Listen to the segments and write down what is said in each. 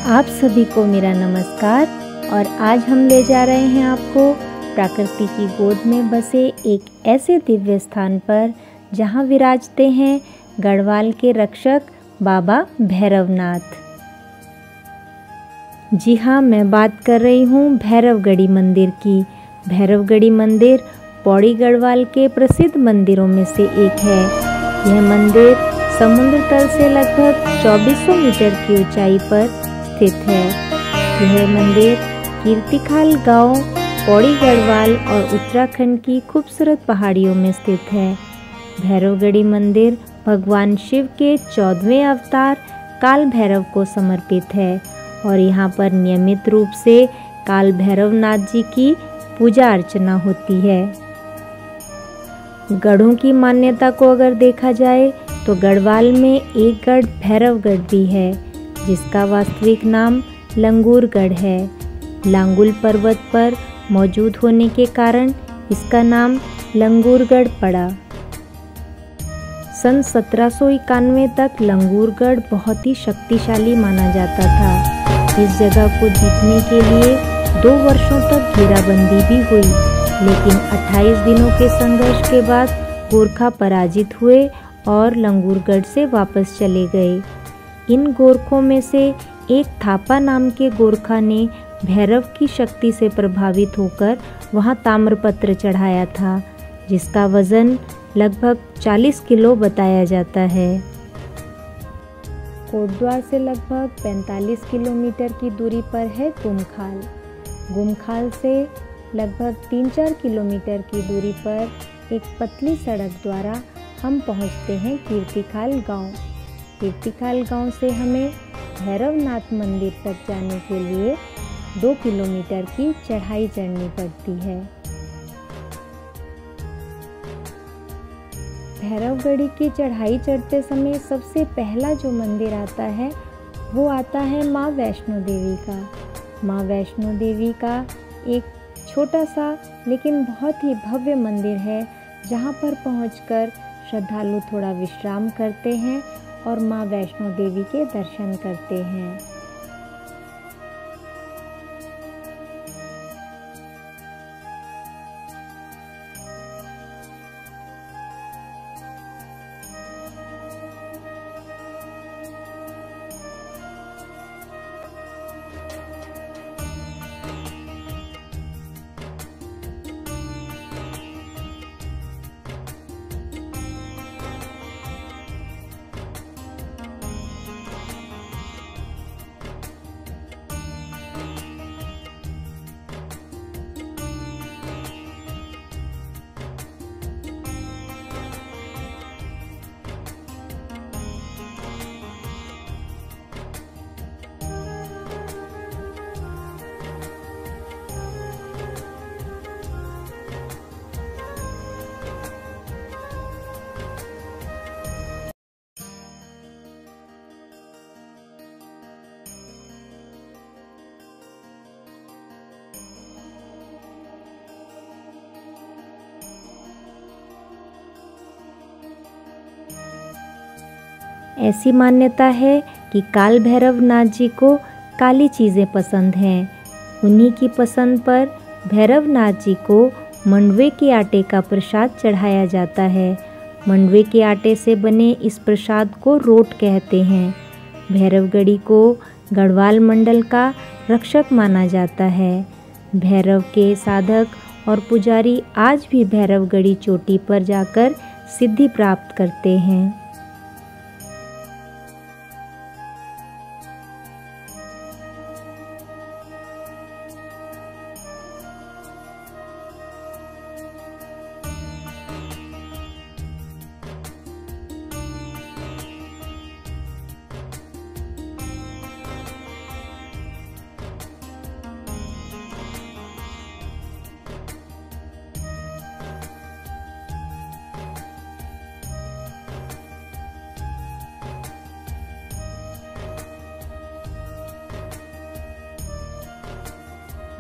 आप सभी को मेरा नमस्कार। और आज हम ले जा रहे हैं आपको प्रकृति की गोद में बसे एक ऐसे दिव्य स्थान पर जहां विराजते हैं गढ़वाल के रक्षक बाबा भैरवनाथ। जी हाँ, मैं बात कर रही हूँ भैरवगढ़ी मंदिर की। भैरवगढ़ी मंदिर पौड़ी गढ़वाल के प्रसिद्ध मंदिरों में से एक है। यह मंदिर समुद्र तल से लगभग 2400 मीटर की ऊंचाई पर स्थित है। यह मंदिर कीर्तिखाल गांव, पौड़ी गढ़वाल और उत्तराखंड की खूबसूरत पहाड़ियों में स्थित है। भैरवगढ़ी मंदिर भगवान शिव के 14वें अवतार काल भैरव को समर्पित है और यहाँ पर नियमित रूप से काल भैरवनाथ जी की पूजा अर्चना होती है। गढ़ों की मान्यता को अगर देखा जाए तो गढ़वाल में एक गढ़ भैरवगढ़ भी है, जिसका वास्तविक नाम लंगूरगढ़ है। लांगुल पर्वत पर मौजूद होने के कारण इसका नाम लंगूरगढ़ पड़ा। सन 1791 तक लंगूरगढ़ बहुत ही शक्तिशाली माना जाता था। इस जगह को जीतने के लिए 2 वर्षों तक घेराबंदी भी हुई, लेकिन 28 दिनों के संघर्ष के बाद गोरखा पराजित हुए और लंगूरगढ़ से वापस चले गए। इन गोरखों में से एक थापा नाम के गोरखा ने भैरव की शक्ति से प्रभावित होकर वहां ताम्रपत्र चढ़ाया था, जिसका वजन लगभग 40 किलो बताया जाता है। कोटद्वार से लगभग 45 किलोमीटर की दूरी पर है गुमखाल। गुमखाल से लगभग 3-4 किलोमीटर की दूरी पर एक पतली सड़क द्वारा हम पहुंचते हैं कीर्तिखाल गांव। कीर्तिखाल गांव से हमें भैरवनाथ मंदिर तक जाने के लिए 2 किलोमीटर की चढ़ाई चढ़नी पड़ती है। भैरवगढ़ी की चढ़ाई चढ़ते समय सबसे पहला जो मंदिर आता है वो आता है माँ वैष्णो देवी का। माँ वैष्णो देवी का एक छोटा सा लेकिन बहुत ही भव्य मंदिर है, जहाँ पर पहुंचकर श्रद्धालु थोड़ा विश्राम करते हैं और माँ वैष्णो देवी के दर्शन करते हैं। ऐसी मान्यता है कि काल भैरवनाथ जी को काली चीज़ें पसंद हैं। उन्हीं की पसंद पर भैरवनाथ जी को मंडवे के आटे का प्रसाद चढ़ाया जाता है। मंडवे के आटे से बने इस प्रसाद को रोट कहते हैं। भैरवगढ़ी को गढ़वाल मंडल का रक्षक माना जाता है। भैरव के साधक और पुजारी आज भी भैरवगढ़ी चोटी पर जाकर सिद्धि प्राप्त करते हैं।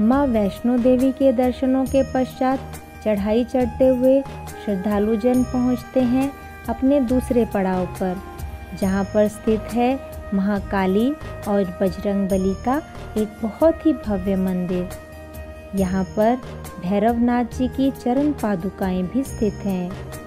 माँ वैष्णो देवी के दर्शनों के पश्चात चढ़ाई चढ़ते हुए श्रद्धालुजन पहुँचते हैं अपने दूसरे पड़ाव पर, जहाँ पर स्थित है महाकाली और बजरंगबली का एक बहुत ही भव्य मंदिर। यहाँ पर भैरवनाथ जी की चरण पादुकाएं भी स्थित हैं।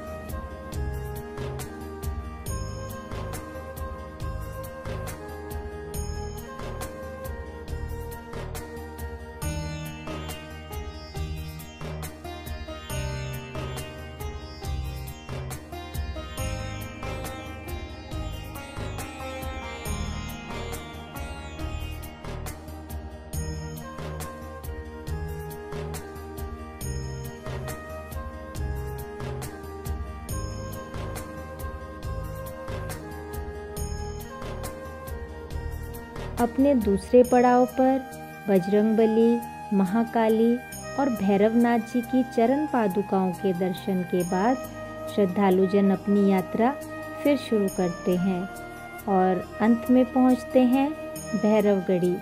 अपने दूसरे पड़ाव पर बजरंगबली, महाकाली और भैरवनाथ जी की चरण पादुकाओं के दर्शन के बाद श्रद्धालुजन अपनी यात्रा फिर शुरू करते हैं और अंत में पहुंचते हैं भैरवगढ़ी।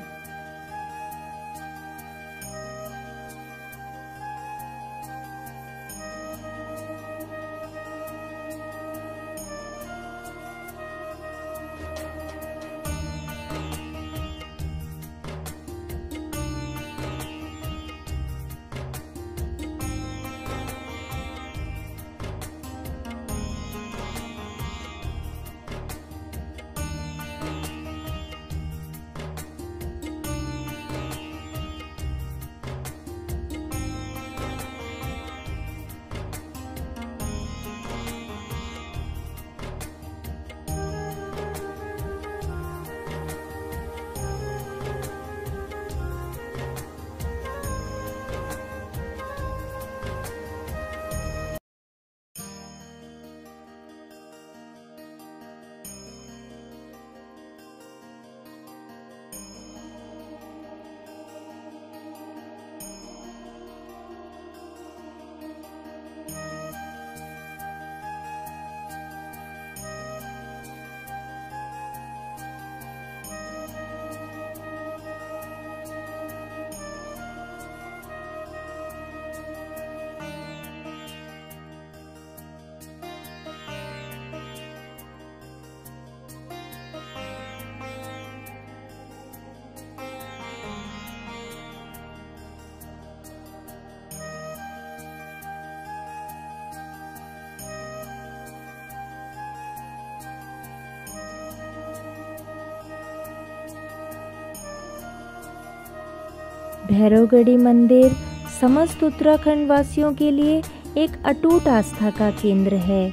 भैरवगढ़ी मंदिर समस्त उत्तराखंड वासियों के लिए एक अटूट आस्था का केंद्र है।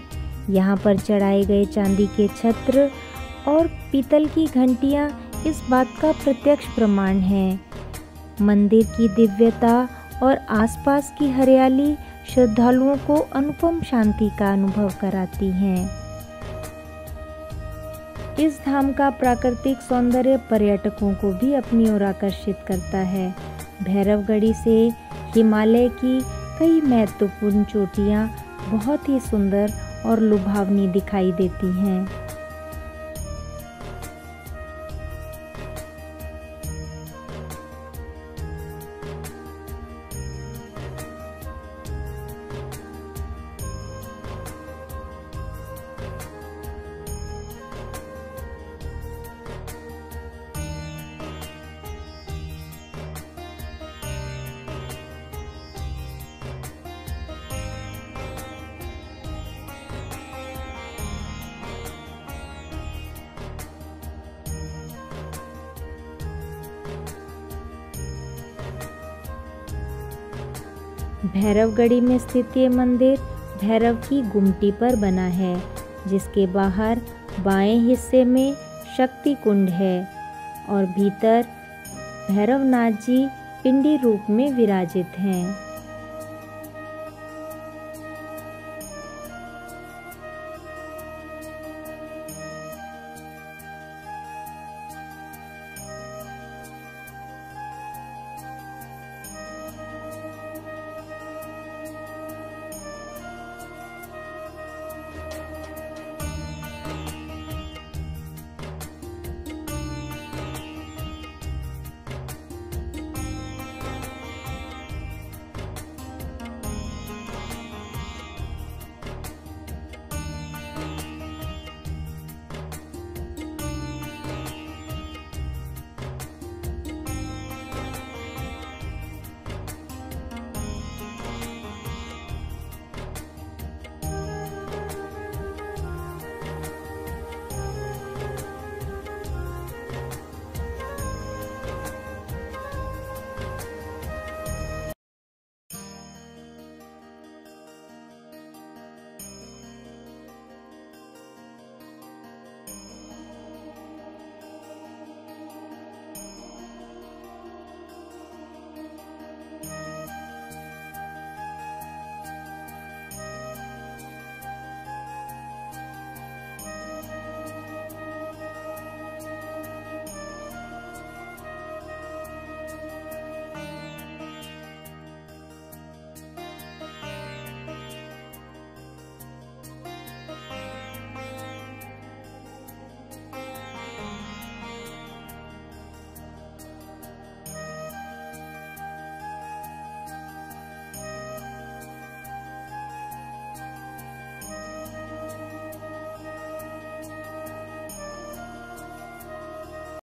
यहाँ पर चढ़ाए गए चांदी के छत्र और पीतल की घंटियाँ इस बात का प्रत्यक्ष प्रमाण हैं। मंदिर की दिव्यता और आसपास की हरियाली श्रद्धालुओं को अनुपम शांति का अनुभव कराती हैं। इस धाम का प्राकृतिक सौंदर्य पर्यटकों को भी अपनी ओर आकर्षित करता है। भैरवगढ़ी से हिमालय की कई महत्वपूर्ण चोटियाँ बहुत ही सुंदर और लुभावनी दिखाई देती हैं। भैरवगढ़ी में स्थित ये मंदिर भैरव की गुमटी पर बना है, जिसके बाहर बाएं हिस्से में शक्ति कुंड है और भीतर भैरवनाथ जी पिंडी रूप में विराजित हैं।